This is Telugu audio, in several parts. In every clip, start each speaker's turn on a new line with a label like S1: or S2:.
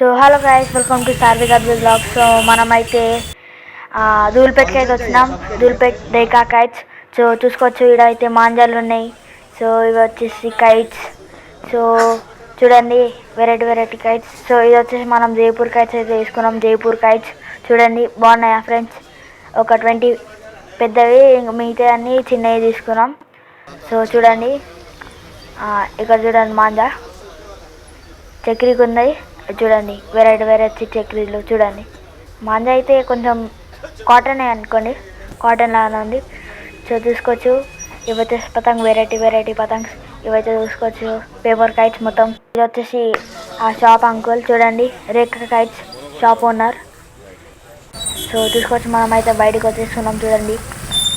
S1: So hello guys, welcome to Sarvik Abdul blog. So మనమైతే ధూల్పేట్కి అయితే వచ్చినాం. ధూల్పేట్ రేఖా కైట్స్. సో చూసుకోవచ్చు, ఇక్కడ అయితే మాంజాలు ఉన్నాయి. సో ఇవి వచ్చేసి కైట్స్. సో చూడండి, వెరైటీ వెరైటీ కైట్స్. సో ఇది వచ్చేసి మనం జైపూర్ కైట్స్ అయితే తీసుకున్నాం. జైపూర్ కైట్స్ చూడండి, బాగున్నాయా ఫ్రెండ్స్? ఒక 20 పెద్దవి, మిగతా అన్నీ చిన్నవి తీసుకున్నాం. సో చూడండి, ఇక్కడ చూడండి మాంజా చక్రీకి ఉన్నాయి. చూడండి, వెరైటీ వెరైటీ చక్రీలు చూడండి. మాంజా అయితే కొంచెం కాటన్ అనుకోండి, కాటన్ లాగా ఉంది. సో చూసుకోవచ్చు, ఇవైతే పతంగ్, వెరైటీ వెరైటీ పతంగ్స్ ఇవైతే చూసుకోవచ్చు. పేపర్ కైట్స్ మొత్తం. ఇది వచ్చేసి ఆ షాప్ అంకుల్, చూడండి, రేఖా కైట్స్ షాప్ ఓనర్. సో చూసుకోవచ్చు, మనమైతే బయటకు వచ్చేస్తున్నాం చూడండి.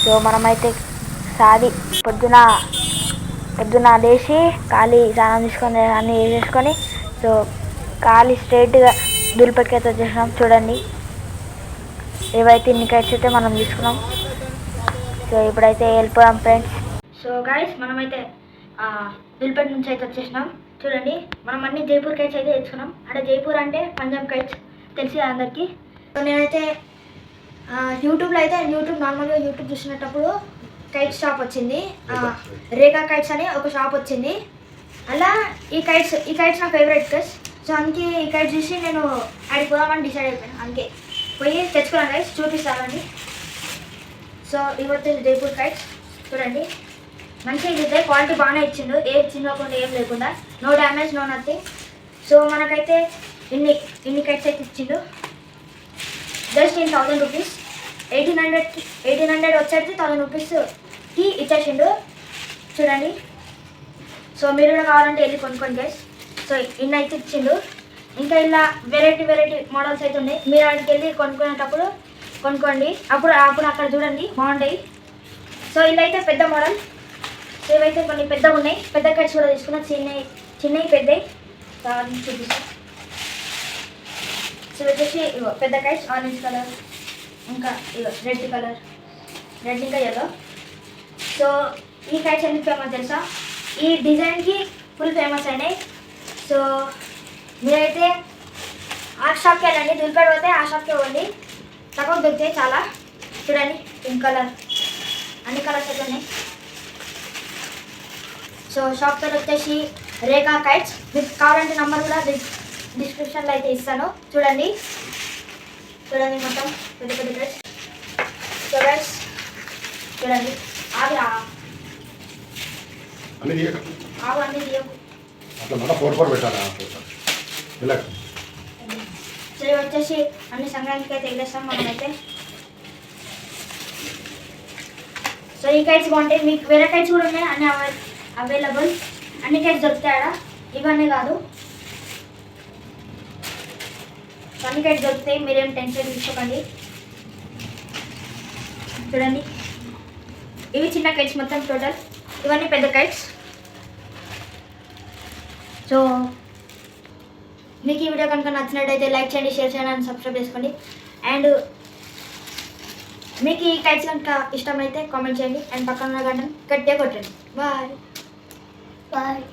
S1: సో మనమైతే పొద్దున లేచి ఖాళీ స్నానం తీసుకొని అన్నీ వేసేసుకొని సో ఖాళీ స్ట్రైట్గా ధూల్పేట్కి అయితే వచ్చేసినాం చూడండి. ఏవైతే ఇన్ని కైట్స్ అయితే మనం తీసుకున్నాం. సో ఇప్పుడైతే వెళ్ళిపోయాం ఫ్రెండ్స్. సో గైస్, మనమైతే ధూల్పేట్ నుంచి అయితే వచ్చేసినాం చూడండి. మనం అన్ని జైపూర్ కైట్స్ అయితే తెచ్చుకున్నాం. అంటే జైపూర్ అంటే పంజాబ్ కైట్స్ తెలిసి అందరికీ. సో నేనైతే యూట్యూబ్ నార్మల్గా యూట్యూబ్ చూసినప్పుడు కైట్ షాప్ వచ్చింది, రేఖా కైట్స్ అని ఒక షాప్ వచ్చింది. అలా ఈ కైట్స్ నా ఫేవరెట్ కైట్స్. సో అందుకే ఈ కైట్స్ చూసి నేను ఆడికి పోదామని డిసైడ్ అయిపోయాను. అందుకే పోయి తెచ్చుకున్నాను కైట్స్, చూపిస్తానండి. సో ఇవి వచ్చేసి జైపూర్ కైట్స్ చూడండి, మంచిగా ఇదే క్వాలిటీ బాగానే ఇచ్చిండు, ఏ చిన్నకుండా ఏం లేకుండా, no damage, no nothing. So మనకైతే ఇన్ని కైట్స్ అయితే ఇచ్చిండు. జస్ట్ ఇన్ 1000 రూపీస్, 1800 వచ్చేసి 1000 రూపీస్కి ఇచ్చేసిండు చూడండి. సో మీరు కూడా కావాలంటే వెళ్ళి కొనుక్కోండి గైస్. సో ఇన్ని అయితే ఇచ్చిండు. ఇంకా ఇలా వెరైటీ వెరైటీ మోడల్స్ అయితే ఉన్నాయి. మీరు అక్కడికి వెళ్ళి కొనుక్కునేటప్పుడు కొనుక్కోండి, అప్పుడు అక్కడ చూడండి, బాగుంటాయి. సో ఇలా అయితే పెద్ద మోడల్. సో ఇవైతే కొన్ని పెద్దగా ఉన్నాయి. పెద్ద కట్స్ కూడా తీసుకున్నాం, చిన్నవి పెద్దవి చూపిస్తాం. సో వచ్చేసి పెద్ద కైట్స్ ఆరెంజ్ కలర్, ఇంకా రెడ్ కలర్, రెడ్ ఇంకా ఎల్లో. సో ఈ కైట్స్ ఎందుకు ఫేమస్ తెలుసా? ఈ డిజైన్కి ఫుల్ ఫేమస్ అయినాయి. సో మీరైతే ఆ షాప్కి వెళ్ళండి, ధూల్పేట్ పోతే ఆ షాప్కి పోండి, తక్కువ దొరుకుతాయి చాలా. చూడండి, పింక్ కలర్, అన్ని కలర్స్ అయితే ఉన్నాయి. సో షాప్ పేరు వచ్చేసి రేఖా కైట్స్. మీకు కావాలంటే నెంబర్ కూడా డిస్క్రిప్షన్లో అయితే ఇస్తాను. చూడండి మొత్తం పెద్ద పెద్ద కైట్స్. సో గైస్ చూడండి, అన్ని తీయకు. సో ఇవి వచ్చేసి అన్ని సంక్రాంతికి అయితే ఎగరేస్తాం మనమైతే. సో ఈ కైట్స్ బాగుంటాయి. మీకు వేరే కైట్స్ కూడా ఉన్నాయి, అన్ని అవైలబుల్. అన్ని కైట్స్ దొరుకుతాయా, ఇవన్నీ కాదు, అన్ని కైట్స్ దొరుకుతాయి, మీరేం టెన్షన్ తీసుకోకండి. చూడండి, ఇవి చిన్న కైట్స్ మొత్తం టోటల్, ఇవన్నీ పెద్ద కైట్స్. సో మీకు ఈ వీడియో కనుక నచ్చినట్టయితే లైక్ చేయండి, షేర్ చేయండి అండ్ సబ్స్క్రైబ్ చేసుకోండి. అండ్ మీకు ఈ కైట్స్ కనుక ఇష్టమైతే కామెంట్ చేయండి అండ్ పక్కన ఉన్న గంటను గట్టిగా కొట్టండి. బాయ్.